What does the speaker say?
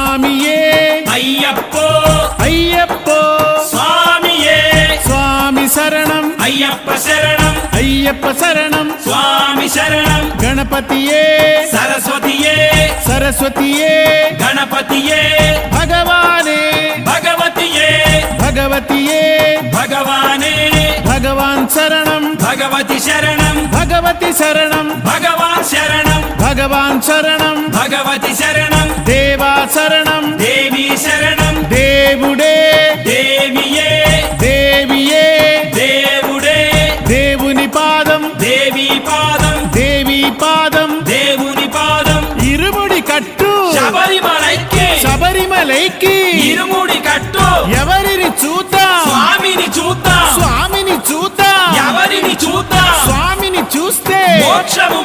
స్వామియే అయ్యప్పో అయ్యప్పో స్వామియే స్వామి శరణం అయ్యప్ప శరణం అయ్యప్ప శరణం స్వామి శరణం గణపతియే సరస్వతియే సరస్వతియే గణపతియే భగవానే భగవతియే భగవతియే భగవానే భగవాన్ శరణం భగవతి శరణం భగవతి శరణం భగవాన్ శరణం భగవాన్ శరణం భగవతి శరణం దేవా శరణం దేవి శరణం దేవుడే దేవియే దేవియే దేవుడే దేవుని పాదం దేవి పాదం దేవి పాదం దేవుని పాదం ఇరుముడి కట్టు శబరిమలైకి శబరిమలైకి ఇరుముడి కట్టు ఎవరిని చూద్దాం స్వామిని చూద్దాం స్వామిని చూద్దాం ఎవరిని చూద్దాం స్వామిని చూస్తే మోక్షము